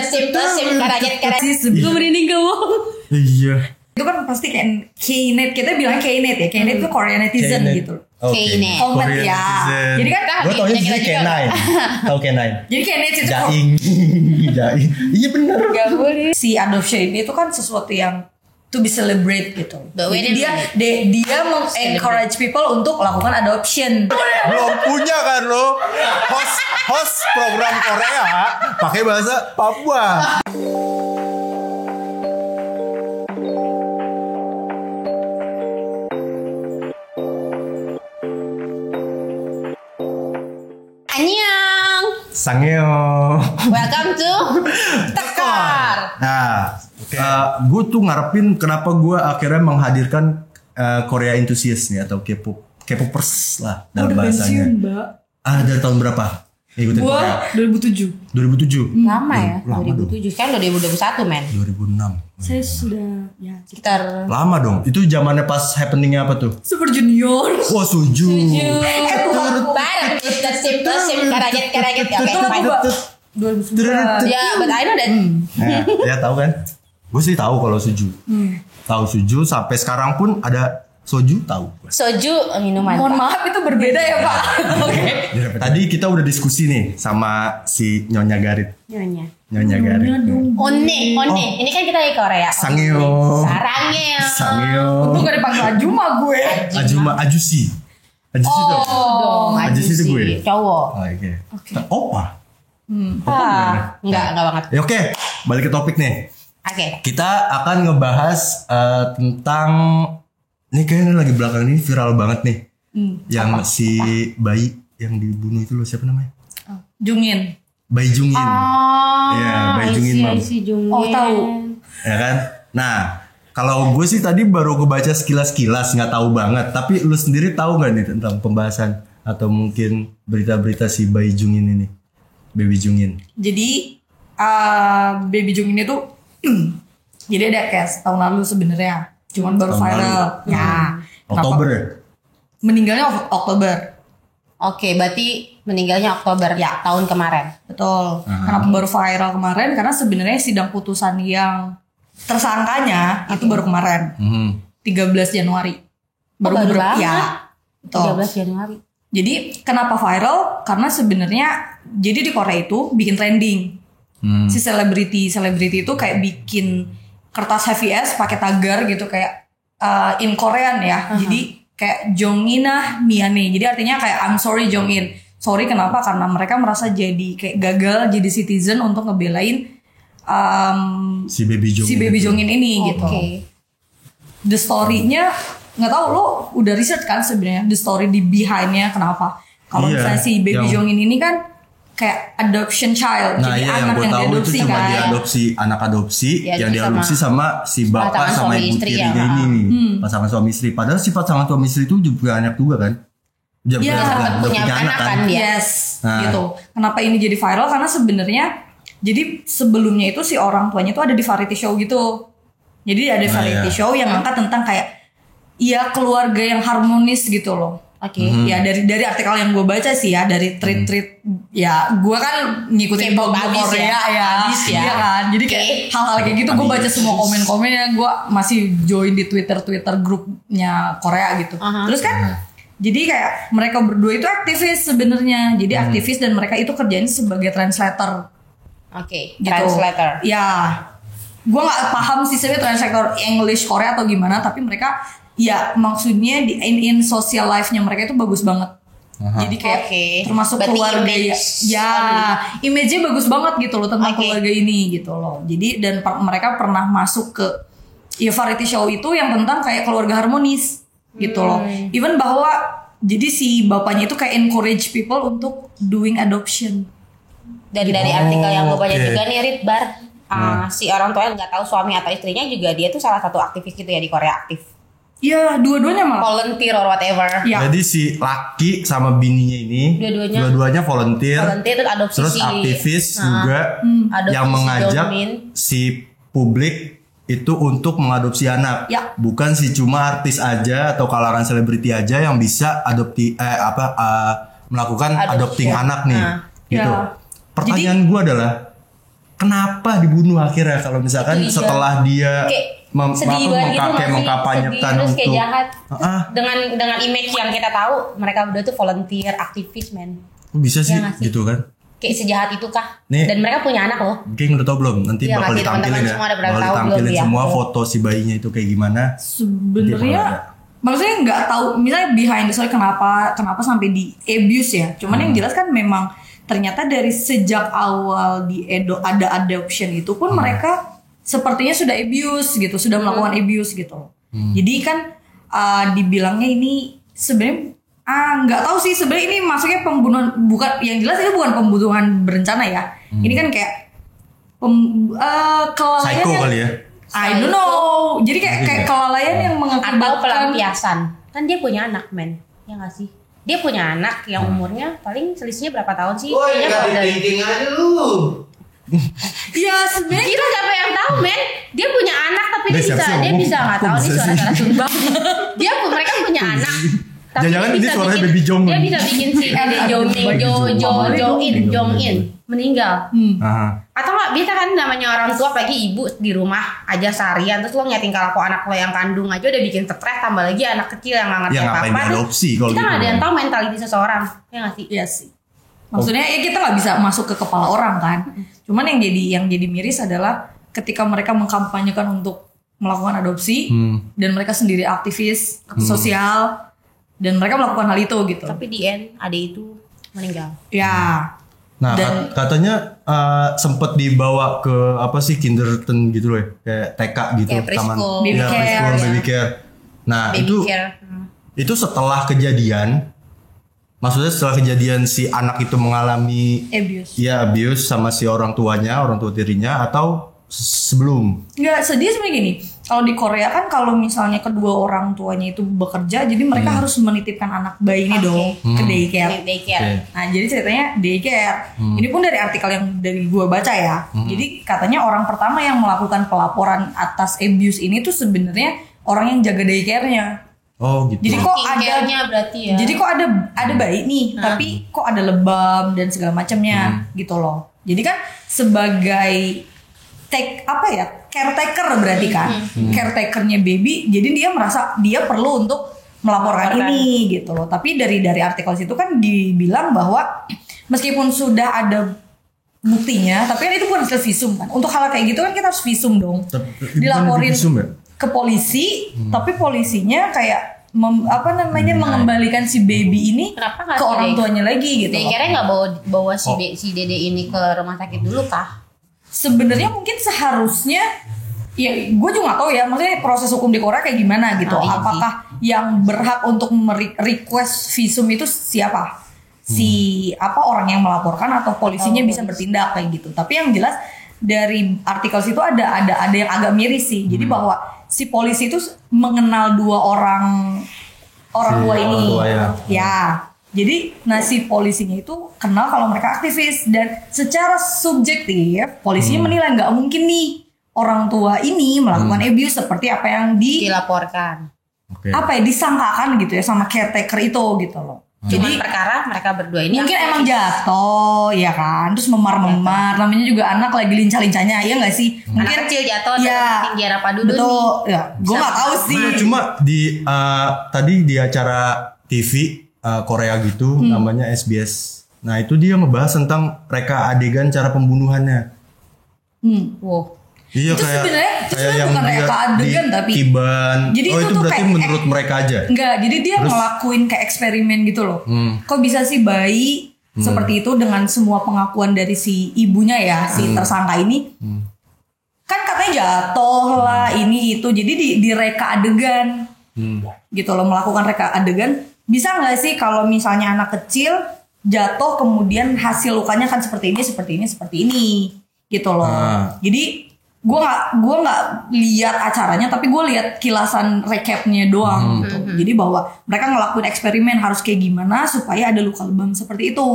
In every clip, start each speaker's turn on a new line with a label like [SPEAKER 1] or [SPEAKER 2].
[SPEAKER 1] sim karaget. Gue merinding ke wong.
[SPEAKER 2] Iya.
[SPEAKER 3] Itu kan pasti kayak K-net, kita bilang K-net ya. K-net itu Korean netizen
[SPEAKER 2] K-net.
[SPEAKER 3] gitu.
[SPEAKER 1] K-net.
[SPEAKER 3] Comment ya. Jadi kan
[SPEAKER 2] gue tau nya jadi K9. Tahu K9.
[SPEAKER 3] jadi K-net itu
[SPEAKER 2] Jaing. Jaing. Iya benar.
[SPEAKER 1] Gak boleh.
[SPEAKER 3] si adoption ini itu kan sesuatu yang to be celebrate gitu.
[SPEAKER 1] But wait a
[SPEAKER 3] Jadi dia encourage people untuk melakukan adoption.
[SPEAKER 2] Belum punya kan lo host program Korea pakai bahasa Papua.
[SPEAKER 1] Annyeong.
[SPEAKER 2] Sangeo.
[SPEAKER 1] Welcome to Tekar.
[SPEAKER 2] Nah, gue tuh ngarepin kenapa gue akhirnya menghadirkan Korea enthusiast nih atau K-popers lah dalam bahasanya.
[SPEAKER 3] Mbak.
[SPEAKER 2] Dari tahun berapa? Ikutin
[SPEAKER 3] Gua
[SPEAKER 2] Korea.
[SPEAKER 3] 2007.
[SPEAKER 2] 2007.
[SPEAKER 1] Lama ya?
[SPEAKER 2] Lama
[SPEAKER 1] 2007 kan udah 2021 men.
[SPEAKER 2] 2006.
[SPEAKER 3] Saya sudah ya
[SPEAKER 1] Sekitar
[SPEAKER 2] Lama dong. Itu zamannya pas happeningnya apa tuh?
[SPEAKER 3] Super Junior.
[SPEAKER 2] Wah, Suju.
[SPEAKER 1] bareng kita sim karaget. Oke, fine.
[SPEAKER 3] 2009.
[SPEAKER 1] Ya, but I know that.
[SPEAKER 2] Ya tahu kan? Gue sih tahu kalau Suju. Tahu Suju sampai sekarang pun ada Soju tahu.
[SPEAKER 1] Soju minuman.
[SPEAKER 3] Mohon
[SPEAKER 1] Pak.
[SPEAKER 3] maaf itu berbeda ya Pak. Oke.
[SPEAKER 2] Tadi kita udah diskusi nih sama si Nyonya Garit.
[SPEAKER 1] Nyonya.
[SPEAKER 2] Nyonya Garit.
[SPEAKER 1] One. Ini kan kita di Korea.
[SPEAKER 2] Sangeo.
[SPEAKER 1] Sarangeo.
[SPEAKER 2] Sangeo.
[SPEAKER 3] Untung gak dipanggil Ajuma gue.
[SPEAKER 2] Ajusi. Ajusi tuh.
[SPEAKER 1] Dong,
[SPEAKER 2] Ajusi itu gue.
[SPEAKER 1] Cowok.
[SPEAKER 2] Oh, oke. Opa.
[SPEAKER 1] Enggak banget.
[SPEAKER 2] Ya, oke, balik ke topik nih.
[SPEAKER 1] Oke.
[SPEAKER 2] Kita akan ngebahas tentang ini kayaknya lagi belakang ini viral banget nih. Yang si bayi yang dibunuh itu loh, siapa namanya?
[SPEAKER 3] Jungin.
[SPEAKER 2] Bayi Jungin. Iya, Bayi Jungin, Mam.
[SPEAKER 1] Jungin.
[SPEAKER 3] Oh tahu.
[SPEAKER 2] Ya kan? Nah, kalau gue sih tadi baru kebaca sekilas-kilas, nggak tahu banget. Tapi lu sendiri tahu nggak nih tentang pembahasan atau mungkin berita-berita si Bayi Jungin ini, Baby Jungin?
[SPEAKER 3] Jadi Baby Jungin itu jadi ada kayak tahun lalu sebenarnya. Cuman baru
[SPEAKER 2] Tahun
[SPEAKER 3] viral.
[SPEAKER 2] lalu.
[SPEAKER 3] Ya.
[SPEAKER 2] Oktober ya?
[SPEAKER 3] Meninggalnya Oktober.
[SPEAKER 1] Oke, berarti meninggalnya Oktober
[SPEAKER 3] Ya.
[SPEAKER 1] tahun kemarin.
[SPEAKER 3] Betul. Kenapa baru viral kemarin? Karena sebenarnya sidang putusan yang tersangkanya itu baru kemarin. 13 Januari.
[SPEAKER 1] Baru banget.
[SPEAKER 3] Ya. Betul.
[SPEAKER 1] 13 Januari.
[SPEAKER 3] Jadi kenapa viral? Karena sebenarnya jadi di Korea itu bikin trending. Si selebriti itu kayak bikin kertas HVS pakai tagar gitu kayak in Korean ya. Jadi kayak Jongina Miane. Jadi artinya kayak I'm sorry Jongin. Sorry kenapa? Karena mereka merasa jadi kayak gagal jadi citizen untuk ngebelain
[SPEAKER 2] Si Baby Jongin
[SPEAKER 3] ini gitu. The story-nya nggak tahu lo udah riset kan sebenarnya the story di behind-nya kenapa? Kalau
[SPEAKER 2] Iya,
[SPEAKER 3] misalnya si Baby Jongin ini kan kayak adoption child,
[SPEAKER 2] Nah,
[SPEAKER 3] jadi
[SPEAKER 2] iya,
[SPEAKER 3] anak
[SPEAKER 2] yang gue
[SPEAKER 3] yang
[SPEAKER 2] tahu itu
[SPEAKER 3] diadopsi
[SPEAKER 2] cuma
[SPEAKER 3] kan.
[SPEAKER 2] diadopsi anak adopsi yang diadopsi sama si bapak
[SPEAKER 1] pasangan
[SPEAKER 2] sama
[SPEAKER 1] suami
[SPEAKER 2] ibu
[SPEAKER 1] istri
[SPEAKER 2] tirinya
[SPEAKER 1] ya.
[SPEAKER 2] ini nih, pasangan suami istri. Padahal si pasangan suami istri itu juga anak juga kan?
[SPEAKER 1] punya anak kan dia.
[SPEAKER 3] Yes,
[SPEAKER 2] Nah.
[SPEAKER 3] gitu. Kenapa ini jadi viral? Karena sebenarnya jadi sebelumnya itu si orang tuanya itu ada di variety show gitu. Jadi ada variety show yang ngangkat tentang kayak ya keluarga yang harmonis gitu loh.
[SPEAKER 1] Oke.
[SPEAKER 3] Ya dari artikel yang gue baca sih ya dari tweet ya gue kan ngikutin
[SPEAKER 1] K-pop
[SPEAKER 3] blog
[SPEAKER 1] abis
[SPEAKER 3] Korea
[SPEAKER 1] ya. Abis ya.
[SPEAKER 3] Iya kan. Jadi kayak hal-hal kayak gitu gue baca semua komen-komennya. Gue masih join di Twitter grupnya Korea gitu. Terus kan jadi kayak mereka berdua itu aktivis sebenarnya. Jadi aktivis dan mereka itu kerjanya sebagai translator.
[SPEAKER 1] Oke.
[SPEAKER 3] Gitu.
[SPEAKER 1] Translator.
[SPEAKER 3] Ya. Gue nggak paham sih sebenarnya translator English Korea atau gimana. Tapi mereka ya maksudnya di in social life-nya mereka itu bagus banget. Jadi kayak termasuk
[SPEAKER 1] berarti
[SPEAKER 3] keluarga
[SPEAKER 1] image
[SPEAKER 3] image-nya bagus banget gitu loh tentang keluarga ini gitu loh. Jadi dan mereka pernah masuk ke ya variety show itu yang tentang kayak keluarga harmonis gitu loh. Even bahwa jadi si bapaknya itu kayak encourage people untuk doing adoption.
[SPEAKER 1] Dan dari artikel yang gue baca juga nih Ritbar, si orang tua yang nggak tahu suami atau istrinya juga dia tuh salah satu aktivis gitu ya di Korea aktif.
[SPEAKER 3] Iya, dua-duanya malah.
[SPEAKER 1] Volunteer or whatever.
[SPEAKER 3] Ya.
[SPEAKER 2] Jadi si laki sama bininya ini dua-duanya volunteer
[SPEAKER 1] terus adopsi
[SPEAKER 2] terus aktivis juga yang mengajak si publik itu untuk mengadopsi anak.
[SPEAKER 3] Ya.
[SPEAKER 2] Bukan si cuma artis aja atau kalangan selebriti aja yang bisa melakukan adopting anak nih. Gitu.
[SPEAKER 3] Ya.
[SPEAKER 2] Pertanyaan gue adalah kenapa dibunuh akhirnya kalau misalkan
[SPEAKER 1] Itu dia.
[SPEAKER 2] setelah dia
[SPEAKER 1] Kayak sedih banget gitu nggak sih?
[SPEAKER 2] mengkampanyekan
[SPEAKER 1] Sedih, terus kayak
[SPEAKER 2] untuk
[SPEAKER 1] jahat.
[SPEAKER 2] Ah,
[SPEAKER 1] Dengan image yang kita tahu mereka berdua tuh volunteer, aktivis men.
[SPEAKER 2] bisa sih
[SPEAKER 1] Iya nggak sih?
[SPEAKER 2] gitu kan.
[SPEAKER 1] Kayak sejahat itu kah?
[SPEAKER 2] Nih.
[SPEAKER 1] Dan mereka punya anak loh.
[SPEAKER 2] Geng udah tau belum? Nanti
[SPEAKER 1] Iya,
[SPEAKER 2] bakal
[SPEAKER 1] ngasih
[SPEAKER 2] ditampilin
[SPEAKER 1] teman-teman
[SPEAKER 2] ya.
[SPEAKER 1] semua udah pada
[SPEAKER 2] Bakal
[SPEAKER 1] tahu
[SPEAKER 2] ditampilin
[SPEAKER 1] belum ya?
[SPEAKER 2] semua
[SPEAKER 1] Iya.
[SPEAKER 2] foto si bayinya itu kayak gimana.
[SPEAKER 3] Sebenarnya
[SPEAKER 2] Nanti
[SPEAKER 3] maksudnya nggak tahu misalnya behind the story kenapa sampai di abuse ya. Cuman yang jelas kan memang ternyata dari sejak awal ada adoption itu pun mereka sepertinya sudah abuse gitu, sudah melakukan abuse gitu. Jadi kan dibilangnya ini sebenarnya nggak tahu sih sebenarnya ini masuknya pembunuhan, bukan, yang jelas itu bukan pembunuhan berencana ya. Ini kan kayak kelalaian
[SPEAKER 2] Psycho
[SPEAKER 3] yang-
[SPEAKER 2] kali ya.
[SPEAKER 3] I don't know. Jadi kayak kelalaian yang
[SPEAKER 1] Atau
[SPEAKER 3] mengakibatkan
[SPEAKER 1] pelampiasan. Kan dia punya anak men. Ya nggak sih? Dia punya anak yang umurnya paling selisihnya berapa tahun sih?
[SPEAKER 4] Woi,
[SPEAKER 1] Kayaknya
[SPEAKER 4] nggak
[SPEAKER 1] kalau dari
[SPEAKER 4] thinking aja lu.
[SPEAKER 3] ya sebenarnya
[SPEAKER 1] Gila siapa yang tahu men? Dia punya anak tapi
[SPEAKER 2] Udah,
[SPEAKER 1] dia bisa
[SPEAKER 2] siap-siap
[SPEAKER 1] dia
[SPEAKER 2] ngomong.
[SPEAKER 1] bisa nggak
[SPEAKER 2] Kok
[SPEAKER 1] tahu nih
[SPEAKER 2] bisa
[SPEAKER 1] suara-suara
[SPEAKER 2] sih?
[SPEAKER 1] sumbang. Mereka punya anak. Tapi
[SPEAKER 2] Jangan-jangan
[SPEAKER 1] dia
[SPEAKER 2] ini
[SPEAKER 1] bisa
[SPEAKER 2] suaranya
[SPEAKER 1] bikin-
[SPEAKER 2] Baby Jong.
[SPEAKER 1] Dia bisa bikin si Jong-in meninggal.
[SPEAKER 2] Aha.
[SPEAKER 1] Atau nggak bisa kan namanya orang tua apalagi ibu di rumah aja seharian terus lo ngeliatin kalau anak lo yang kandung aja udah bikin stres, tambah lagi anak kecil yang nggak ngerti
[SPEAKER 2] Ya ngapain
[SPEAKER 1] apa-apa.
[SPEAKER 2] diadopsi kalau
[SPEAKER 1] Kita
[SPEAKER 2] gitu.
[SPEAKER 1] nggak ada yang tahu mentaliti seseorang, ya nggak sih?
[SPEAKER 3] iya sih. Maksudnya ya kita nggak bisa masuk ke kepala orang kan. Cuman yang jadi miris adalah ketika mereka mengkampanyekan untuk melakukan adopsi dan mereka sendiri aktivis sosial dan mereka melakukan hal itu gitu.
[SPEAKER 1] Tapi di end adik itu meninggal.
[SPEAKER 3] Ya.
[SPEAKER 2] Nah,
[SPEAKER 3] Dan-
[SPEAKER 2] katanya sempet dibawa ke apa sih kindergarten gitu loh ya, kayak TK gitu,
[SPEAKER 1] Kayak preschool.
[SPEAKER 3] Baby
[SPEAKER 2] ya,
[SPEAKER 3] care,
[SPEAKER 2] preschool,
[SPEAKER 3] ya.
[SPEAKER 2] baby care. Nah,
[SPEAKER 1] Baby
[SPEAKER 2] itu
[SPEAKER 1] care.
[SPEAKER 2] itu setelah kejadian, maksudnya setelah kejadian si anak itu mengalami
[SPEAKER 3] Abuse.
[SPEAKER 2] ya abuse sama si orang tua tirinya atau sebelum?
[SPEAKER 3] Nggak, sedih sebenarnya gini. Kalau di Korea kan kalau misalnya kedua orang tuanya itu bekerja, jadi mereka harus menitipkan anak bayi ini dong ke daycare.
[SPEAKER 1] Daycare.
[SPEAKER 3] Nah, jadi ceritanya daycare. Ini pun dari artikel yang dari gua baca ya. Jadi katanya orang pertama yang melakukan pelaporan atas abuse ini tuh sebenarnya orang yang jaga daycare-nya.
[SPEAKER 2] Oh gitu.
[SPEAKER 3] Jadi kok ada
[SPEAKER 1] Skincare-nya berarti ya.
[SPEAKER 3] Jadi kok ada bayi nih, tapi kok ada lebam dan segala macamnya gitu loh. Jadi kan sebagai caretaker berarti kan, caretakernya baby. Jadi dia merasa dia perlu untuk melaporkan ini gitu loh. Tapi dari artikel situ kan dibilang bahwa meskipun sudah ada buktinya, tapi kan itu bukan hasil visum kan. Untuk hal kayak gitu kan kita harus visum dong. Dilaporin
[SPEAKER 2] Visum ya?
[SPEAKER 3] ke polisi, tapi polisinya kayak mengembalikan si baby ini
[SPEAKER 1] Kenapa nggak
[SPEAKER 3] ke
[SPEAKER 1] sih
[SPEAKER 3] orang tuanya lagi gitu.
[SPEAKER 1] Daycare-nya nggak bawa si dede ini ke rumah sakit dulu kah?
[SPEAKER 3] Sebenarnya mungkin seharusnya ya gue juga gak tahu ya, maksudnya proses hukum di Korea kayak gimana gitu.
[SPEAKER 1] Oh, iya sih.
[SPEAKER 3] Apakah yang berhak untuk request visum itu siapa? Si orang yang melaporkan atau polisinya bisa bertindak kayak gitu. Tapi yang jelas dari artikel situ ada yang agak miris sih. Jadi bahwa si polisi itu mengenal dua orang tua ini.
[SPEAKER 2] orang tua
[SPEAKER 3] Ya. Jadi si polisinya itu kenal kalau mereka aktivis dan secara subjektif polisinya menilai nggak mungkin nih orang tua ini melakukan abuse seperti apa yang
[SPEAKER 1] Dilaporkan.
[SPEAKER 2] Oke.
[SPEAKER 3] disangkakan gitu ya sama caretaker itu gitu loh.
[SPEAKER 1] Jadi
[SPEAKER 3] Jadi
[SPEAKER 1] perkara mereka berdua ini
[SPEAKER 3] mungkin emang jatuh ya kan, terus memar-memar, namanya juga anak lagi lincah-lincahnya ya nggak sih?
[SPEAKER 1] anak kecil jatuh
[SPEAKER 3] ya,
[SPEAKER 1] ketinggian apa dulu
[SPEAKER 3] betul,
[SPEAKER 1] nih.
[SPEAKER 3] ya gue nggak tahu sih.
[SPEAKER 2] Nah, cuma di tadi di acara TV Korea gitu namanya SBS. Nah itu dia ngebahas tentang reka adegan cara pembunuhannya.
[SPEAKER 1] Wow.
[SPEAKER 2] Iya
[SPEAKER 3] Itu sebenarnya
[SPEAKER 2] yang
[SPEAKER 3] bukan
[SPEAKER 2] dia
[SPEAKER 3] reka adegan, tapi-
[SPEAKER 2] tiban.
[SPEAKER 3] Jadi
[SPEAKER 2] oh
[SPEAKER 3] itu
[SPEAKER 2] itu
[SPEAKER 3] tuh
[SPEAKER 2] berarti
[SPEAKER 3] kayak
[SPEAKER 2] menurut mereka aja.
[SPEAKER 3] Enggak, jadi dia ngelakuin kayak eksperimen gitu loh. Kok bisa sih bayi seperti itu dengan semua pengakuan dari si ibunya ya, si tersangka ini. Kan katanya jatuh lah ini itu. Jadi direka adegan. Gitu loh, melakukan reka adegan. Bisa nggak sih kalau misalnya anak kecil jatuh kemudian hasil lukanya kan seperti ini gitu loh. Jadi gue nggak lihat acaranya, tapi gue lihat kilasan recapnya doang gitu. Jadi bahwa mereka ngelakuin eksperimen harus kayak gimana supaya ada luka lebam seperti itu.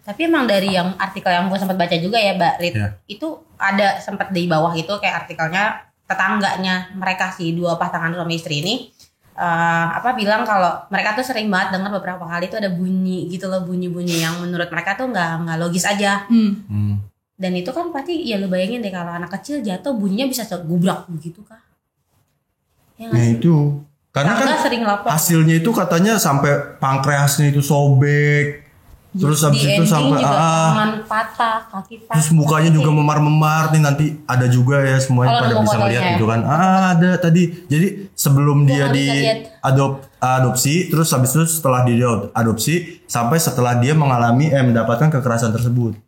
[SPEAKER 1] Tapi emang dari yang artikel yang gue sempat baca juga ya Mbak Rit, itu ada sempat di bawah itu kayak artikelnya tetangganya mereka sih dua pasangan suami istri ini bilang kalau mereka tuh sering banget dengar beberapa kali tuh ada bunyi gitu loh, bunyi-bunyi yang menurut mereka tuh nggak logis aja. Dan itu kan pasti ya lu bayangin deh kalau anak kecil jatuh bunyinya bisa gubrak begitu kah? Ya
[SPEAKER 2] Nah itu karena kan
[SPEAKER 1] sering lapor.
[SPEAKER 2] hasilnya itu katanya sampai pankreasnya itu sobek. Terus habis itu sampai
[SPEAKER 1] tangan patah, kaki patah.
[SPEAKER 2] Terus mukanya juga memar-memar nih, nanti ada juga ya semuanya pada bisa melihat gitu kan. Ada tadi. Jadi sebelum dia adopsi, terus habis itu setelah dia adopsi sampai setelah dia mengalami mendapatkan kekerasan tersebut.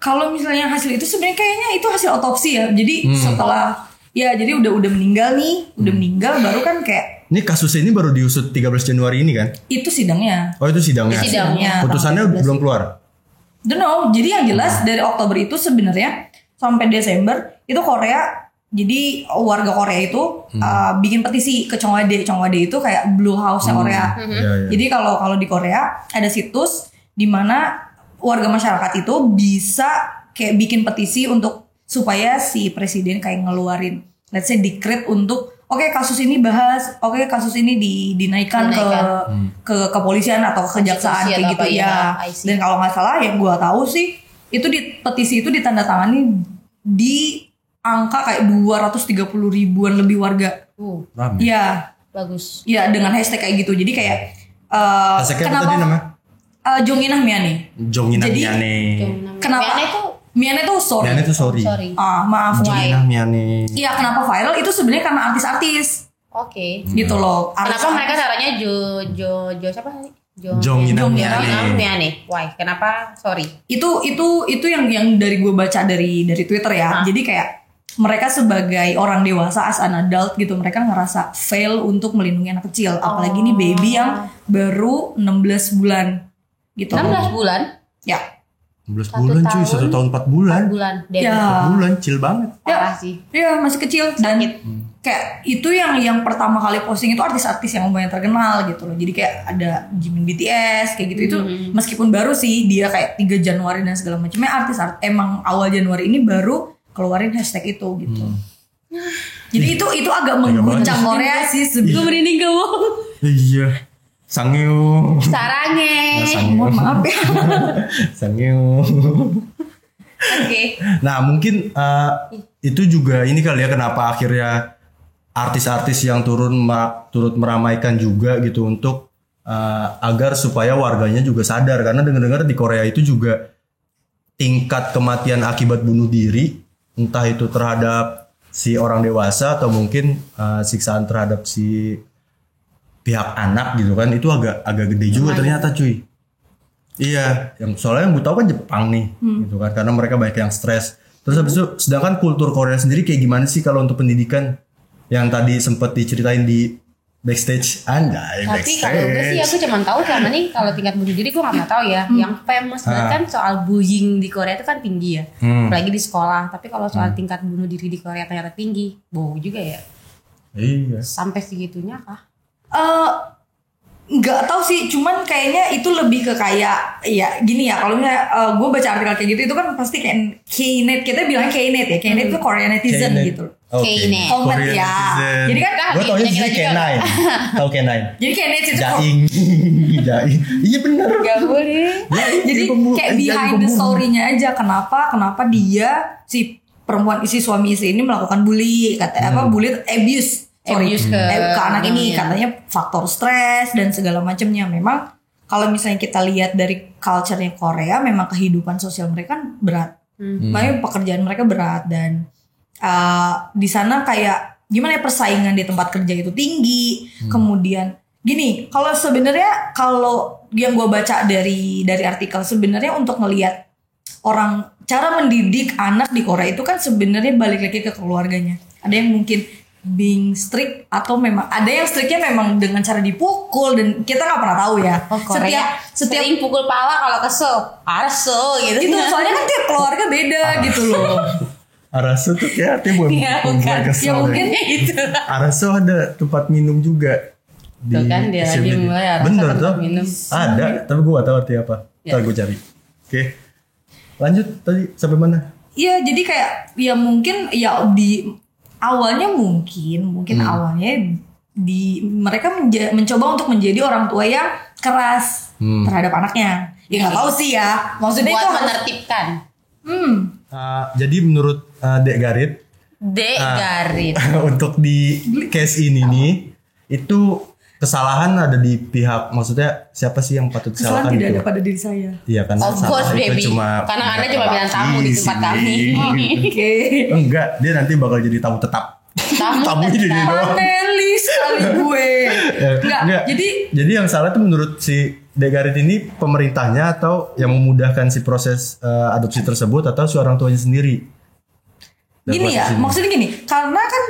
[SPEAKER 3] Kalau misalnya hasil itu sebenarnya kayaknya itu hasil otopsi ya. Jadi setelah jadi udah meninggal nih, udah meninggal baru kan kayak
[SPEAKER 2] ini kasus ini baru diusut 13 Januari ini kan?
[SPEAKER 3] Itu sidangnya.
[SPEAKER 2] Oh itu sidangnya. Putusannya belum keluar.
[SPEAKER 3] Don't know. Jadi yang jelas dari Oktober itu sebenarnya sampai Desember itu Korea. Jadi warga Korea itu bikin petisi ke Chongwade. Chongwade itu kayak Blue House-nya Korea. Jadi kalau di Korea ada situs di mana warga masyarakat itu bisa kayak bikin petisi untuk supaya si presiden kayak ngeluarin let's say decree untuk kasus ini bahas, kasus ini dinaikkan ke kepolisian atau ke kejaksaan kayak gitu ya. Dan kalau nggak salah yang gue tahu sih itu di petisi itu ditandatangani di angka kayak 230 ribuan lebih warga. Iya.
[SPEAKER 1] Bagus.
[SPEAKER 3] Iya dengan hashtag kayak gitu. Jadi kayak
[SPEAKER 2] kenapa tadi namanya?
[SPEAKER 3] Jonginah Miane.
[SPEAKER 2] Jonginah Miane.
[SPEAKER 3] Kenapa? Miane itu sorry.
[SPEAKER 2] Miane itu sorry.
[SPEAKER 3] Maaf.
[SPEAKER 2] Jonginah Miane.
[SPEAKER 3] Iya, kenapa viral itu sebenarnya karena artis-artis.
[SPEAKER 1] Oke.
[SPEAKER 3] Gitu loh.
[SPEAKER 1] Kenapa mereka caranya Jo siapa tadi?
[SPEAKER 2] Jonginah
[SPEAKER 1] Miane. Why? Kenapa sorry?
[SPEAKER 3] Itu yang dari gue baca dari Twitter ya. Jadi kayak mereka sebagai orang dewasa as an adult gitu, mereka ngerasa fail untuk melindungi anak kecil, apalagi ini baby yang baru 16 bulan. Gitu.
[SPEAKER 1] 16 bulan?
[SPEAKER 3] Ya.
[SPEAKER 2] 16 bulan cuy, 1 tahun 4 bulan.
[SPEAKER 1] 4 bulan.
[SPEAKER 3] Ya.
[SPEAKER 2] 4 bulan, kecil banget.
[SPEAKER 1] Parah sih.
[SPEAKER 3] Iya, masih kecil. Dan kayak itu yang pertama kali posting itu artis-artis yang lumayan terkenal gitu loh. Jadi kayak ada Jimin BTS kayak gitu. Itu meskipun baru sih dia kayak 3 Januari dan segala macamnya, artis emang awal Januari ini baru keluarin hashtag itu gitu. Jadi itu agak mengguncang Korea sih sebenarnya.
[SPEAKER 1] Gue merinding kamu.
[SPEAKER 2] Iya. Sangyo.
[SPEAKER 1] Sarange.
[SPEAKER 3] Mohon maaf ya.
[SPEAKER 2] Sangyo.
[SPEAKER 1] Oke.
[SPEAKER 2] Nah mungkin itu juga ini kali ya kenapa akhirnya artis-artis yang turut meramaikan juga gitu untuk agar supaya warganya juga sadar, karena dengar-dengar di Korea itu juga tingkat kematian akibat bunuh diri entah itu terhadap si orang dewasa atau mungkin siksaan terhadap si pihak anak gitu kan, itu agak gede juga ternyata cuy. Iya, soalnya yang gue tahu kan Jepang nih gitu kan, karena mereka banyak yang stres. Terus habis itu sedangkan kultur Korea sendiri kayak gimana sih kalau untuk pendidikan yang tadi sempat diceritain di backstage
[SPEAKER 1] Tapi kalau gue sih aku cuma tahu selama nih kalau tingkat bunuh diri gue nggak pernah tahu ya. Yang famous banget kan soal bullying di Korea itu kan tinggi ya, apalagi di sekolah. Tapi kalau soal tingkat bunuh diri di Korea ternyata tinggi, bohong juga ya.
[SPEAKER 2] Iya.
[SPEAKER 1] Sampai segitunya kah?
[SPEAKER 3] Nggak tahu sih, cuman kayaknya itu lebih ke kayak ya gini ya, kalau misalnya gue baca artikel kayak gitu itu kan pasti kayak Knet, kita bilangnya Knet ya, Knet itu Korean netizen gitu.
[SPEAKER 1] Knet.
[SPEAKER 3] Comment ya. Jadi kan
[SPEAKER 2] gue tau aja jadi K9. Tahu K9.
[SPEAKER 3] Jadi Knet itu
[SPEAKER 2] Jaing. Iya benar.
[SPEAKER 1] Gak boleh.
[SPEAKER 3] Jadi kayak behind the story-nya aja kenapa dia si perempuan suami istri ini melakukan bully, bully abuse ke anak ini katanya faktor stres dan segala macamnya. Memang kalau misalnya kita lihat dari culture-nya Korea, memang kehidupan sosial mereka kan berat. Makanya pekerjaan mereka berat dan di sana kayak gimana ya, persaingan di tempat kerja itu tinggi. Kemudian gini, kalau sebenarnya kalau yang gue baca dari artikel, sebenarnya untuk ngelihat orang cara mendidik anak di Korea itu kan sebenarnya balik lagi ke keluarganya. Ada yang mungkin being strict atau memang ada yang strictnya memang dengan cara dipukul dan kita nggak pernah tahu ya.
[SPEAKER 1] Setiap pukul pala kalau kesel, araso gitu.
[SPEAKER 3] Itu soalnya kan tiap keluarga beda gitu loh.
[SPEAKER 2] Araso tuh kayak artinya bukan kesel.
[SPEAKER 3] Ya mungkin itu.
[SPEAKER 2] Araso ada tempat minum juga.
[SPEAKER 1] Tuh kan dia lagi mulai araso.
[SPEAKER 2] Bener tuh.
[SPEAKER 1] Minum.
[SPEAKER 2] Ada, tapi gue gak tahu arti apa. Ntar gue cari. Oke. Lanjut tadi sampai mana?
[SPEAKER 3] Iya, jadi kayak ya mungkin ya di awalnya mungkin awalnya mereka mencoba untuk menjadi orang tua yang keras terhadap anaknya. Ya nggak tahu sih ya. Maksudnya
[SPEAKER 1] buat
[SPEAKER 3] itu
[SPEAKER 1] menertibkan.
[SPEAKER 2] Jadi menurut Dek Garit, untuk di case ini nih itu kesalahan ada di pihak, maksudnya siapa sih yang patut disalahkan?
[SPEAKER 3] Kesalahan tidak ada pada diri saya.
[SPEAKER 2] Iya kan.
[SPEAKER 1] Of course baby. Karena Anda cuma bilang tamu di tempat kami.
[SPEAKER 3] Oke.
[SPEAKER 2] Enggak, dia nanti bakal jadi tamu tetap. Tamu jadi doang.
[SPEAKER 3] Panelis kali gue. Enggak.
[SPEAKER 2] Jadi yang salah tuh menurut si Dek Garit ini pemerintahnya atau yang memudahkan si proses adopsi tersebut atau si orang tuanya sendiri?
[SPEAKER 3] Gini ya, maksudnya gini, karena kan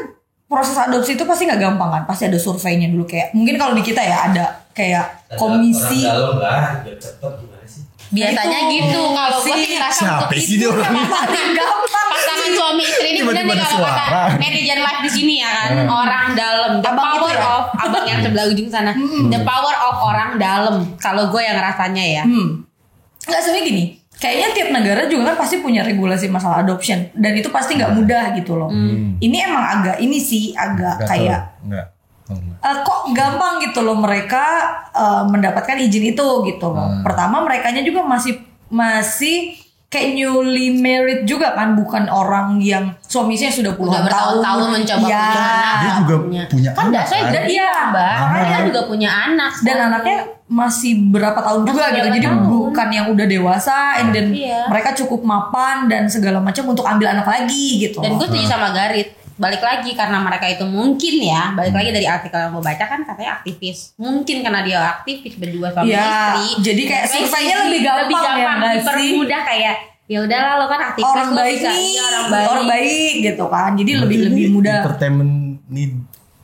[SPEAKER 3] proses adopsi itu pasti nggak gampang kan, pasti ada surveinya dulu kayak mungkin kalau di kita ya ada kayak komisi.
[SPEAKER 4] Orang dalam lah, biar cepet gimana sih?
[SPEAKER 1] Biasanya gitu kalau gue sih ngerasa untuk itu
[SPEAKER 3] paling gampang.
[SPEAKER 1] pasangan suami istri ini bener nih kalau kata netizen live di sini ya kan, orang dalam, the power of abang yang sebelah ujung sana, the power of orang dalam. Kalau gue yang rasanya ya,
[SPEAKER 3] nggak sebenarnya gini. Kayaknya tiap negara juga kan pasti punya regulasi masalah adoption dan itu pasti nggak mudah gitu loh. Ini emang agak kayak kok gampang gitu loh mereka mendapatkan izin itu gitu loh. Pertama merekanya juga masih kayak newly married juga kan, bukan orang yang suaminya sudah puluhan tahun
[SPEAKER 1] mencoba
[SPEAKER 3] ya,
[SPEAKER 1] punya anak.
[SPEAKER 2] Dia juga punya
[SPEAKER 1] kan
[SPEAKER 2] anak
[SPEAKER 1] saya
[SPEAKER 2] kan?
[SPEAKER 1] iya mbak, karena dia juga punya anak
[SPEAKER 3] dan anaknya masih berapa tahun juga gitu, jadi bukan yang udah dewasa dan mereka cukup mapan dan segala macam untuk ambil anak lagi gitu.
[SPEAKER 1] Dan gue setuju sama Garit, balik lagi karena mereka itu mungkin ya, balik lagi dari artikel yang gue baca kan katanya aktivis, mungkin karena dia aktivis berdua suami istri,
[SPEAKER 3] jadi kayak surveinya lebih gampang ya,
[SPEAKER 1] dipermudah kayak ya udahlah lo kan aktivis,
[SPEAKER 3] orang baik nih, orang baik gitu kan, jadi lebih mudah.
[SPEAKER 2] Entertainment nih,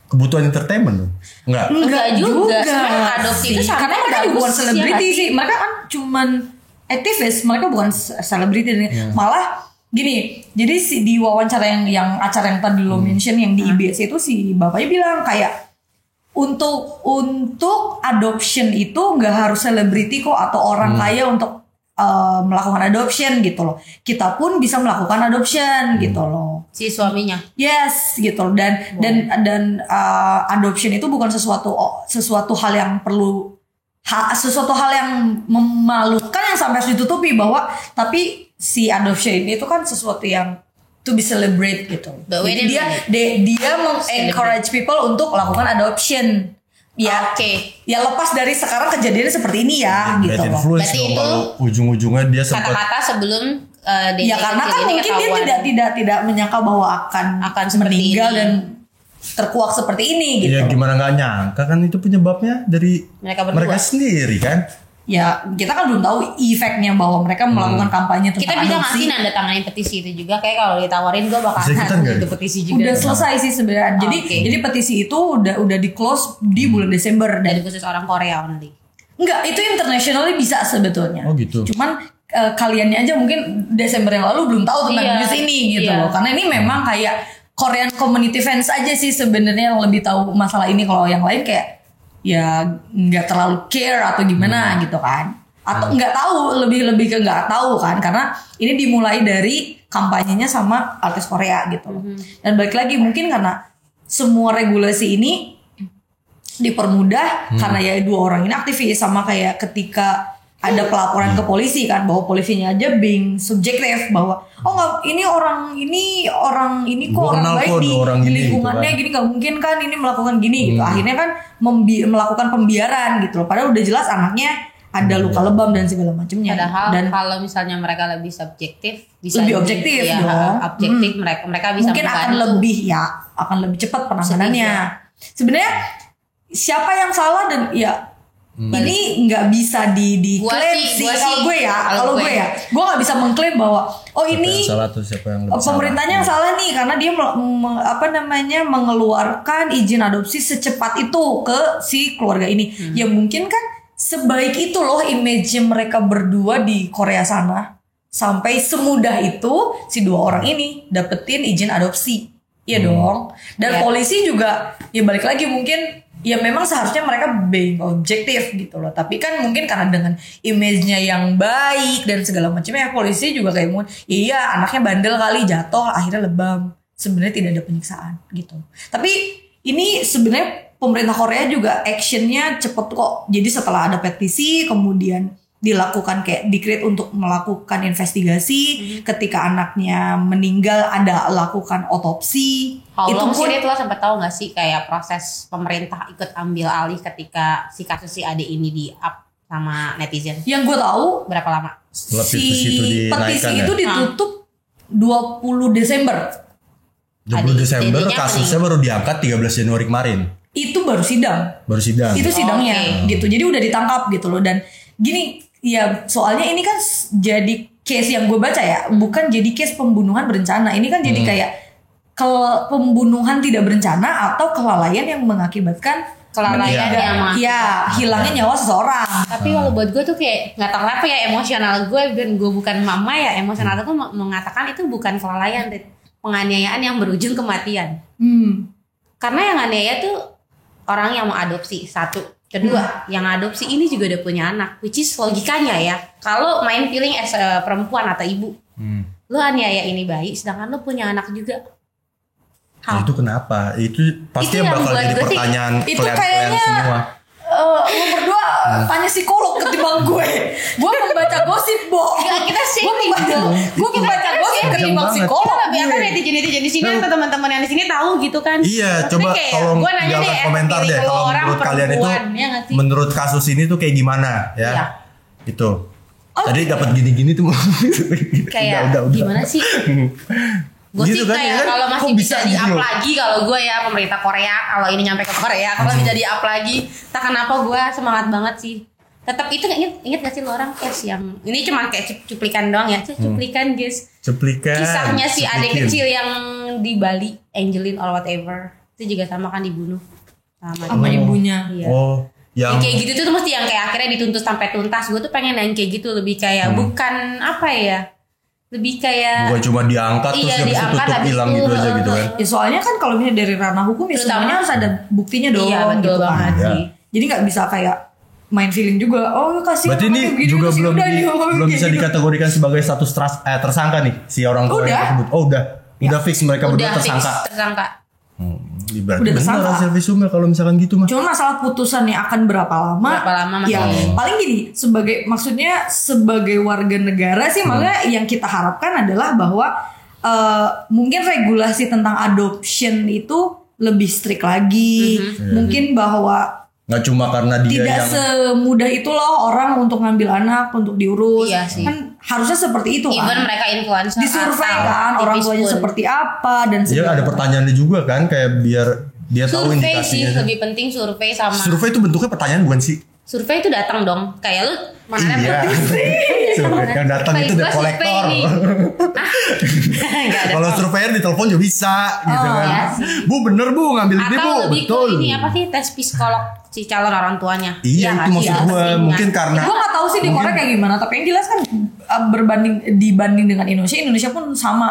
[SPEAKER 2] kebutuhan entertainment loh.
[SPEAKER 1] Enggak juga. Sebenarnya adopsi itu
[SPEAKER 3] karena mereka bukan selebriti sih, mereka kan cuman aktivis, mereka bukan selebriti. Malah gini, jadi di wawancara yang acara yang tadi lo mention yang di IBS itu si bapaknya bilang kayak untuk adoption itu nggak harus selebriti kok atau orang kaya untuk melakukan adoption gitu loh. Kita pun bisa melakukan adoption gitu loh.
[SPEAKER 1] Si suaminya.
[SPEAKER 3] Yes gitu loh. Dan adoption itu bukan sesuatu hal yang perlu sesuatu hal yang memalukan yang sampai harus ditutupi bahwa tapi si adoption itu kan sesuatu yang to be celebrate gitu. Jadi dia encourage people untuk melakukan adoption. Ya, ya lepas dari sekarang kejadiannya seperti ini ya gitu loh.
[SPEAKER 1] Berarti itu
[SPEAKER 2] ujung-ujungnya dia sempat
[SPEAKER 1] kata-kata sebelum
[SPEAKER 3] ya karena kan mungkin dia tidak menyangka bahwa akan meninggal ini. Dan terkuak seperti ini gitu.
[SPEAKER 2] Ya gimana nggak nyangka kan itu penyebabnya dari mereka sendiri kan.
[SPEAKER 3] Ya kita kan belum tahu efeknya bahwa mereka melakukan kampanye tentang
[SPEAKER 1] kita bisa
[SPEAKER 3] adopsi.
[SPEAKER 1] ngasih nanda tanganin petisi itu juga, kayak kalau ditawarin gue bakal itu petisi juga.
[SPEAKER 3] Udah selesai sih sebenarnya. Jadi petisi itu udah di close di bulan Desember
[SPEAKER 1] dan khusus orang Korea only.
[SPEAKER 3] Enggak, itu internationally bisa sebetulnya.
[SPEAKER 2] Oh gitu.
[SPEAKER 3] Cuman kaliannya aja mungkin Desember yang lalu belum tahu tentang news ini gitu loh. Karena ini memang kayak Korean community fans aja sih sebenarnya yang lebih tahu masalah ini. Kalau yang lain kayak ya nggak terlalu care atau gimana gitu kan, atau nggak tahu, lebih ke nggak tahu kan, karena ini dimulai dari kampanyenya sama artis Korea gitu loh. Dan balik lagi mungkin karena semua regulasi ini dipermudah karena ya dua orang ini aktivis, sama kayak ketika ada pelaporan ke polisi kan, bahwa polisinya aja being subjektif bahwa ini orang kok orang baik di lingkungannya gitu kan. Gini nggak mungkin kan ini melakukan gini gitu. Akhirnya kan melakukan pembiaran gitu loh. Padahal udah jelas anaknya ada luka lebam dan segala macamnya.
[SPEAKER 1] Padahal
[SPEAKER 3] dan
[SPEAKER 1] kalau misalnya mereka lebih subjektif, bisa
[SPEAKER 3] lebih objektif dong.
[SPEAKER 1] Objektif mereka bisa
[SPEAKER 3] mungkin
[SPEAKER 1] membantu.
[SPEAKER 3] akan lebih cepat penanganannya. Sebenarnya siapa yang salah dan ya ini nggak bisa diklaim sih kalau gue ya gue nggak bisa mengklaim bahwa ini pemerintahnya yang salah nih karena dia mengeluarkan izin adopsi secepat itu ke si keluarga ini. Ya mungkin kan sebaik itu loh image mereka berdua di Korea sana sampai semudah itu si dua orang ini dapetin izin adopsi. Iya dong. Dan polisi juga ya balik lagi mungkin ya memang seharusnya mereka being objektif gitu loh. Tapi kan mungkin karena dengan image-nya yang baik dan segala macamnya, polisi juga kayak iya anaknya bandel kali, jatuh akhirnya lebam. Sebenarnya tidak ada penyiksaan gitu. Tapi ini sebenarnya pemerintah Korea juga actionnya cepet kok. Jadi setelah ada petisi kemudian dilakukan kayak di-create untuk melakukan investigasi. Ketika anaknya meninggal ada lakukan otopsi.
[SPEAKER 1] Itu
[SPEAKER 3] Itu pun
[SPEAKER 1] lo sempat tahu nggak sih kayak proses pemerintah ikut ambil alih ketika si kasus si Ade ini di up sama netizen?
[SPEAKER 3] yang gue tahu
[SPEAKER 1] Berapa lama?
[SPEAKER 2] Setelah petisi itu dinaikkan
[SPEAKER 3] petisi
[SPEAKER 2] ya?
[SPEAKER 3] itu ditutup 20 Desember.
[SPEAKER 2] 20 Desember
[SPEAKER 1] Jadinya
[SPEAKER 2] kasusnya baru diangkat 13 Januari kemarin.
[SPEAKER 3] Itu baru sidang.
[SPEAKER 2] Baru sidang.
[SPEAKER 3] Itu sidangnya gitu. Jadi udah ditangkap gitu loh. Dan gini ya, soalnya ini kan jadi case yang gue baca ya, bukan jadi case pembunuhan berencana. Ini kan jadi kayak pembunuhan tidak berencana atau kelalaian yang mengakibatkan
[SPEAKER 1] Kelalaian yang
[SPEAKER 3] hilangnya nyawa seseorang.
[SPEAKER 1] Tapi kalau buat gue tuh kayak nggak tahu kenapa ya, emosional gue dan gue bukan mama ya, emosional gue mengatakan itu bukan kelalaian, penganiayaan yang berujung kematian. Karena yang aniaya tuh orang yang mau adopsi, satu. Kedua, yang adopsi ini juga udah punya anak, which is logikanya ya. Kalau main feeling as a perempuan atau ibu, lo aniaya ini bayi, sedangkan lo punya anak juga.
[SPEAKER 2] Nah, itu kenapa? Itu pasti
[SPEAKER 1] Itu
[SPEAKER 2] yang
[SPEAKER 1] yang
[SPEAKER 2] bakal
[SPEAKER 1] buat
[SPEAKER 2] jadi
[SPEAKER 1] gue sih,
[SPEAKER 2] pertanyaan
[SPEAKER 3] itu
[SPEAKER 2] kalian
[SPEAKER 3] kayaknya
[SPEAKER 2] semua.
[SPEAKER 3] Lo berdua tanya psikolog ketimbang gue. Gue membaca gosip, Bo.
[SPEAKER 1] Kita shaming
[SPEAKER 3] Gue membaca gosip ketimbang
[SPEAKER 2] banget.
[SPEAKER 3] psikolog.
[SPEAKER 1] Biarkan netizen-netizen di sini atau teman-teman yang di sini tahu gitu kan.
[SPEAKER 2] Iya,
[SPEAKER 1] Maksudnya
[SPEAKER 2] coba
[SPEAKER 1] kayak,
[SPEAKER 2] tolong
[SPEAKER 1] gua nanya
[SPEAKER 2] tinggalkan komentar deh kalau menurut kalian itu
[SPEAKER 1] ya nggak sih?
[SPEAKER 2] menurut kasus ini tuh kayak gimana ya?
[SPEAKER 1] Iya.
[SPEAKER 2] Itu. Tadi dapat gini-gini tuh.
[SPEAKER 1] Kayak
[SPEAKER 2] Udah.
[SPEAKER 1] gimana sih? Gue
[SPEAKER 2] Gitu
[SPEAKER 1] sih
[SPEAKER 2] kan,
[SPEAKER 1] kayak
[SPEAKER 2] ya kan?
[SPEAKER 1] kalau masih
[SPEAKER 2] Kok
[SPEAKER 1] bisa
[SPEAKER 2] bisa
[SPEAKER 1] di-up
[SPEAKER 2] gitu?
[SPEAKER 1] lagi, kalau gue ya pemerintah Korea, kalau ini nyampe ke Korea, kalau bisa di-up lagi, tak kenapa gue semangat banget sih. Tetap itu inget gak sih lo orang case yang ini cuma kayak cuplikan doang ya, cuplikan guys.
[SPEAKER 2] Cuplikan.
[SPEAKER 1] Kisahnya si adik
[SPEAKER 2] Cuplikin.
[SPEAKER 1] kecil yang di Bali, Angelin or whatever, itu juga sama kan dibunuh
[SPEAKER 3] Sama ibunya.
[SPEAKER 1] Iya.
[SPEAKER 2] Oh, yang
[SPEAKER 1] Kayak gitu tuh mesti yang kayak akhirnya dituntut sampai tuntas. Gue tuh pengen yang kayak gitu, lebih kayak bukan apa ya, lebih kayak
[SPEAKER 2] bukan cuma diangkat terus
[SPEAKER 1] iya,
[SPEAKER 2] habis itu
[SPEAKER 1] diangkat,
[SPEAKER 2] tutup
[SPEAKER 1] habis
[SPEAKER 2] hilang
[SPEAKER 1] itu,
[SPEAKER 2] gitu aja gitu kan.
[SPEAKER 3] Ya soalnya kan kalau misalnya dari ranah hukum ya
[SPEAKER 1] Terutama-
[SPEAKER 3] semuanya harus ada buktinya dong.
[SPEAKER 1] Iya betul
[SPEAKER 3] gitu
[SPEAKER 1] banget
[SPEAKER 3] kan.
[SPEAKER 1] sih.
[SPEAKER 3] Jadi nggak bisa kayak main feeling juga. Oh kasih.
[SPEAKER 2] Berarti ini juga belum bisa dikategorikan sebagai status tersangka nih si orang tua
[SPEAKER 3] Udah.
[SPEAKER 2] yang tersebut. Oh udah fix mereka berdua
[SPEAKER 1] Udah fix
[SPEAKER 2] tersangka.
[SPEAKER 1] tersangka.
[SPEAKER 2] Berarti
[SPEAKER 3] Udah
[SPEAKER 2] benar
[SPEAKER 3] tersangka.
[SPEAKER 2] hasil visumnya kalau misalkan gitu mah.
[SPEAKER 3] Cuma masalah putusannya akan berapa lama?
[SPEAKER 1] Berapa lama masih?
[SPEAKER 3] Ya paling gini, maksudnya sebagai warga negara sih, makanya yang kita harapkan adalah bahwa mungkin regulasi tentang adoption itu lebih strict lagi. Mungkin bahwa
[SPEAKER 2] Nggak cuma karena dia
[SPEAKER 3] tidak
[SPEAKER 2] yang
[SPEAKER 3] semudah itu loh orang untuk ngambil anak untuk diurus.
[SPEAKER 1] Iya sih.
[SPEAKER 3] Kan harusnya seperti itu
[SPEAKER 1] Even
[SPEAKER 3] kan.
[SPEAKER 1] mereka influencer
[SPEAKER 3] Disurvei
[SPEAKER 1] atau
[SPEAKER 3] kan orang
[SPEAKER 1] aktivis
[SPEAKER 3] tuanya
[SPEAKER 1] pun.
[SPEAKER 3] seperti apa dan
[SPEAKER 2] dia ada
[SPEAKER 3] segala.
[SPEAKER 2] pertanyaannya juga kan kayak biar dia tahu
[SPEAKER 1] Survei sih
[SPEAKER 2] indikasinya.
[SPEAKER 1] lebih penting, survei sama
[SPEAKER 2] Survei itu bentuknya pertanyaan bukan sih?
[SPEAKER 1] survei itu datang dong. Kayak lu mana
[SPEAKER 2] Iya. Survei yang datang itu debt collector.
[SPEAKER 1] Enggak ada.
[SPEAKER 2] Kalau surveyor ditelepon juga bisa gitu kan.
[SPEAKER 1] iya sih.
[SPEAKER 2] Bu bener bu ngambil ini bu.
[SPEAKER 1] Atau lebih
[SPEAKER 2] Betul.
[SPEAKER 1] ke ini apa sih, tes psikolog si calon orang tuanya.
[SPEAKER 2] Iya
[SPEAKER 1] nggak
[SPEAKER 2] itu
[SPEAKER 1] sih?
[SPEAKER 2] maksud gue
[SPEAKER 1] Pastinya.
[SPEAKER 2] mungkin karena
[SPEAKER 3] Gue gak tahu sih di Korea kayak gimana, tapi yang jelas kan dibanding dengan Indonesia pun sama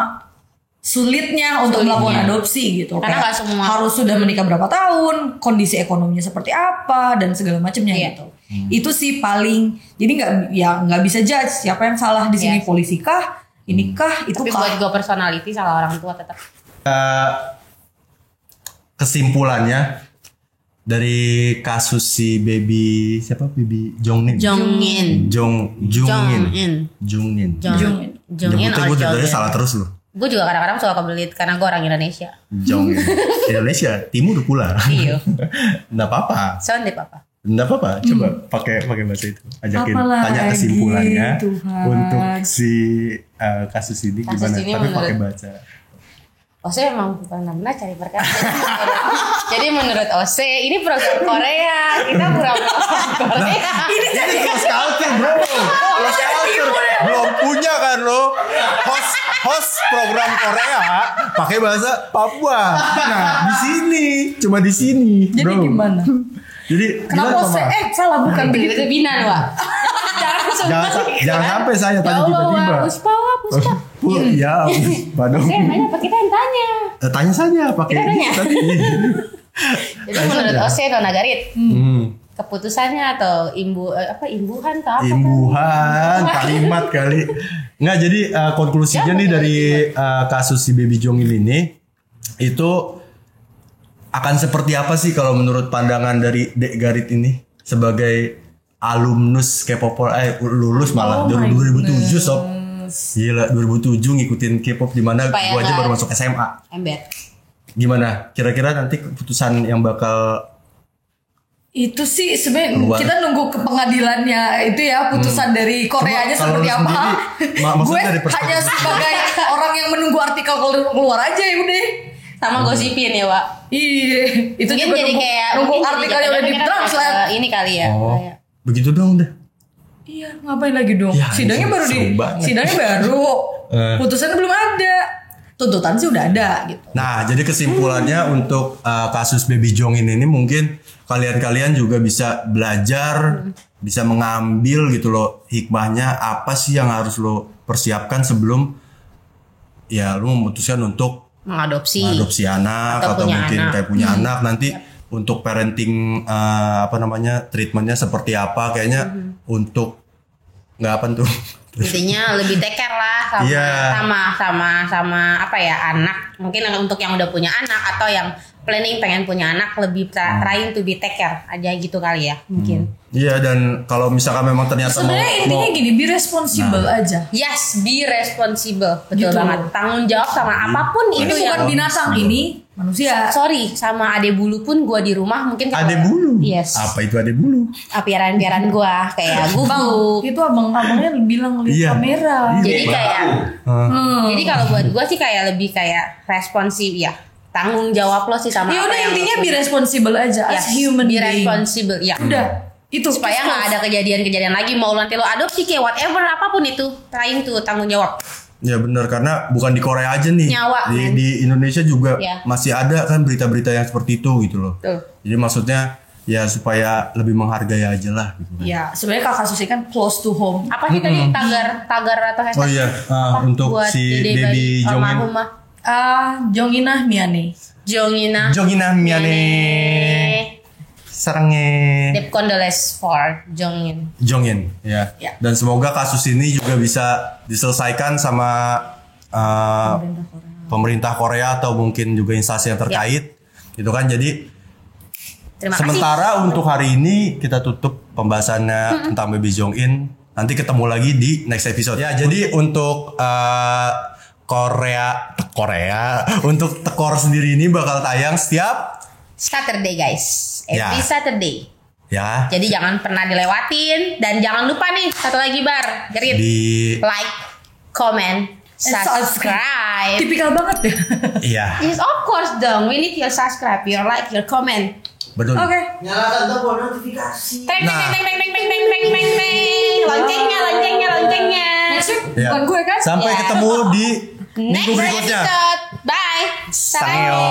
[SPEAKER 3] sulitnya untuk melakukan adopsi gitu.
[SPEAKER 1] Karena
[SPEAKER 3] Kayak
[SPEAKER 1] nggak semua-
[SPEAKER 3] harus sudah menikah berapa tahun, kondisi ekonominya seperti apa dan segala macamnya
[SPEAKER 1] Iya.
[SPEAKER 3] gitu. Itu sih paling, jadi nggak bisa judge siapa yang salah di sini,
[SPEAKER 1] Iya.
[SPEAKER 3] polisi kah, ini kah, itu
[SPEAKER 1] Tapi
[SPEAKER 3] kah.
[SPEAKER 1] buat gue personality salah orang tua tetap.
[SPEAKER 2] kesimpulannya dari kasus si baby siapa baby Jongin
[SPEAKER 1] Jongin.
[SPEAKER 2] Jungin
[SPEAKER 1] Jongin
[SPEAKER 2] nyebutnya
[SPEAKER 1] or
[SPEAKER 2] gue dari
[SPEAKER 1] Jongin.
[SPEAKER 2] salah terus loh.
[SPEAKER 1] Gue juga kadang-kadang suka kebelit karena gue orang Indonesia.
[SPEAKER 2] Jongin Indonesia timur pula.
[SPEAKER 1] Iya.
[SPEAKER 2] Nggak apa-apa.
[SPEAKER 1] Sound deh papa.
[SPEAKER 2] Nggak apa-apa. Coba pakai bahasa itu. Ajakin
[SPEAKER 3] Apalagi,
[SPEAKER 2] tanya kesimpulannya
[SPEAKER 3] Tuhan.
[SPEAKER 2] untuk si kasus ini
[SPEAKER 1] Kasus
[SPEAKER 2] gimana.
[SPEAKER 1] ini
[SPEAKER 2] Tapi pakai
[SPEAKER 1] menurut-
[SPEAKER 2] baca.
[SPEAKER 1] Ose emang bukan benar cari perkara. Jadi menurut Ose ini program Korea, kita pura-pura Korea.
[SPEAKER 3] Ini jadi
[SPEAKER 2] Ini cross culture bro. Cross culture. Belum punya kan lo. Host program Korea pakai bahasa Papua. Nah di sini cuma di sini.
[SPEAKER 3] jadi
[SPEAKER 2] bro.
[SPEAKER 3] gimana?
[SPEAKER 2] Jadi
[SPEAKER 3] Kenapa
[SPEAKER 2] gimana, Mama?
[SPEAKER 3] salah bukan begitu.
[SPEAKER 1] Itu binan, Wak.
[SPEAKER 2] Jangan sampai saya tanya tiba-tiba.
[SPEAKER 1] Puspa.
[SPEAKER 2] Ya, Padong.
[SPEAKER 1] Saya nanya apa kita yang tanya.
[SPEAKER 2] Tanya saja pakai
[SPEAKER 1] Kita tanya.
[SPEAKER 2] tadi.
[SPEAKER 1] Jadi menurut Ose Nona Garit,
[SPEAKER 2] Hmm.
[SPEAKER 1] keputusannya atau imbuhan atau apa?
[SPEAKER 2] Imbuhan kalimat kali. Nggak jadi konklusinya nih dari kasus si Baby Jongin ini itu akan seperti apa sih kalau menurut pandangan dari Dek Garit ini sebagai alumnus K-pop lulus malah
[SPEAKER 3] Oh my
[SPEAKER 2] 2007 sob. Gila 2007 ngikutin K-pop di mana
[SPEAKER 1] Supaya
[SPEAKER 2] gua aja
[SPEAKER 1] nggak-
[SPEAKER 2] baru masuk SMA.
[SPEAKER 1] Embed.
[SPEAKER 2] Gimana? Kira-kira nanti keputusan yang bakal
[SPEAKER 3] Itu sih sebenarnya
[SPEAKER 2] Keluar.
[SPEAKER 3] kita nunggu ke pengadilannya itu ya putusan dari Koreanya
[SPEAKER 2] Cuma kalau
[SPEAKER 3] seperti
[SPEAKER 2] lu
[SPEAKER 3] apa.
[SPEAKER 2] sendiri, maksudnya
[SPEAKER 3] Gue
[SPEAKER 2] dari perspektif-
[SPEAKER 3] hanya sebagai orang yang menunggu artikel keluar aja ya udah.
[SPEAKER 1] Sama gosipin ya, Pak.
[SPEAKER 3] Iya, itu
[SPEAKER 1] Mungkin
[SPEAKER 3] juga
[SPEAKER 1] jadi
[SPEAKER 3] nunggu,
[SPEAKER 1] kayak
[SPEAKER 3] nunggu
[SPEAKER 1] mungkin jadi
[SPEAKER 3] artikelnya udah
[SPEAKER 1] jatuhnya
[SPEAKER 3] di-translate.
[SPEAKER 1] ini kali ya.
[SPEAKER 2] Oh,
[SPEAKER 1] Kayak-
[SPEAKER 2] begitu dong deh.
[SPEAKER 3] Iya, ngapain lagi dong?
[SPEAKER 2] Ya,
[SPEAKER 3] Sidangnya baru
[SPEAKER 2] seru banget.
[SPEAKER 3] sidangnya baru. Putusannya belum ada. Tuntutan sih udah ada gitu.
[SPEAKER 2] Nah, jadi kesimpulannya untuk kasus Baby Jongin ini mungkin kalian-kalian juga bisa belajar, bisa mengambil gitu loh hikmahnya apa sih yang harus lo persiapkan sebelum ya lo memutuskan untuk
[SPEAKER 1] mengadopsi
[SPEAKER 2] anak
[SPEAKER 1] Atau
[SPEAKER 2] atau
[SPEAKER 1] punya
[SPEAKER 2] mungkin
[SPEAKER 1] anak.
[SPEAKER 2] kayak punya anak nanti untuk parenting treatmentnya seperti apa kayaknya untuk nggak apa tuh
[SPEAKER 1] intinya lebih take care lah sama
[SPEAKER 2] Iya.
[SPEAKER 1] sama apa ya anak mungkin untuk yang udah punya anak atau yang planning pengen punya anak lebih trying to be take care aja gitu kali ya mungkin.
[SPEAKER 2] iya dan kalau misalkan memang ternyata
[SPEAKER 3] Sebenarnya intinya gini, be responsible aja.
[SPEAKER 1] Yes, be responsible. Betul
[SPEAKER 3] Gitu.
[SPEAKER 1] banget. Tanggung jawab sama apapun
[SPEAKER 3] Ini
[SPEAKER 1] itu
[SPEAKER 3] bukan
[SPEAKER 1] yang
[SPEAKER 3] binatang, ini manusia.
[SPEAKER 1] sorry sama ade bulu pun gua di rumah mungkin kalau-
[SPEAKER 2] ade bulu
[SPEAKER 1] Yes.
[SPEAKER 2] apa itu ade bulu
[SPEAKER 1] Piaran-piaran gua kayak
[SPEAKER 3] Bang,
[SPEAKER 1] guguk.
[SPEAKER 3] itu abang-abangnya bilang lihat
[SPEAKER 2] Iya.
[SPEAKER 3] kamera.
[SPEAKER 1] Jadi kayak
[SPEAKER 2] Hmm.
[SPEAKER 1] jadi kalau buat gua sih kayak lebih kayak responsif ya. Tanggung jawab lo sih sama
[SPEAKER 3] Ya
[SPEAKER 1] apa
[SPEAKER 3] udah
[SPEAKER 1] yang lo
[SPEAKER 3] intinya be
[SPEAKER 1] punya.
[SPEAKER 3] responsible aja as
[SPEAKER 1] Yes,
[SPEAKER 3] human
[SPEAKER 1] be
[SPEAKER 3] being.
[SPEAKER 1] responsible ya.
[SPEAKER 3] Udah, itu
[SPEAKER 1] Supaya nggak ada kejadian-kejadian lagi mau nanti lo adopsi kayak whatever apapun itu trying to tanggung jawab.
[SPEAKER 2] Ya benar karena bukan di Korea aja nih.
[SPEAKER 1] Nyawa,
[SPEAKER 2] di,
[SPEAKER 1] men.
[SPEAKER 2] di Indonesia juga
[SPEAKER 1] Ya.
[SPEAKER 2] masih ada kan berita-berita yang seperti itu gitu loh.
[SPEAKER 1] Tuh.
[SPEAKER 2] Jadi maksudnya ya supaya lebih menghargai aja lah gitu kan.
[SPEAKER 3] Ya, sebenarnya kakak Susi kan close to home.
[SPEAKER 1] Apa sih tadi tagar atau hashtag?
[SPEAKER 2] Oh iya,
[SPEAKER 1] Apa
[SPEAKER 2] untuk
[SPEAKER 1] buat
[SPEAKER 2] si
[SPEAKER 1] Dede
[SPEAKER 2] Baby
[SPEAKER 1] Bayi
[SPEAKER 2] Jongin.
[SPEAKER 1] almarhumah
[SPEAKER 3] Jonginah Miane.
[SPEAKER 1] Jongina
[SPEAKER 2] Jongina Miane. Sarangnya
[SPEAKER 1] Deep condolence for Jongin.
[SPEAKER 2] Jongin ya.
[SPEAKER 3] Ya.
[SPEAKER 2] Dan semoga kasus ini juga bisa diselesaikan sama pemerintah Korea atau mungkin juga instansi yang terkait. Gitu kan. Jadi
[SPEAKER 1] Terima kasih.
[SPEAKER 2] sementara untuk hari ini kita tutup pembahasannya tentang Baby Jongin. Nanti ketemu lagi di next episode. Ya, jadi untuk Korea untuk Tekor sendiri ini bakal tayang setiap
[SPEAKER 1] Saturday guys, every
[SPEAKER 2] Ya.
[SPEAKER 1] Saturday.
[SPEAKER 2] ya
[SPEAKER 1] Jadi jangan pernah dilewatin dan jangan lupa nih satu lagi bar, Gerit.
[SPEAKER 2] di
[SPEAKER 1] Like, comment, subscribe.
[SPEAKER 3] Tipikal banget ya.
[SPEAKER 2] iya
[SPEAKER 1] Yes, of course dong. We need your subscribe, your like, your comment.
[SPEAKER 2] betul.
[SPEAKER 3] Oke.
[SPEAKER 4] Nyalakan tombol notifikasi.
[SPEAKER 1] Teng
[SPEAKER 2] Nah.
[SPEAKER 1] teng teng teng teng teng teng teng teng. Loncengnya.
[SPEAKER 3] Next week
[SPEAKER 2] Ya.
[SPEAKER 3] bukan gue kan?
[SPEAKER 2] Sampai
[SPEAKER 1] Ya.
[SPEAKER 2] ketemu di
[SPEAKER 1] Next
[SPEAKER 2] minggu berikutnya.
[SPEAKER 1] episode. Bye.
[SPEAKER 2] Sayo.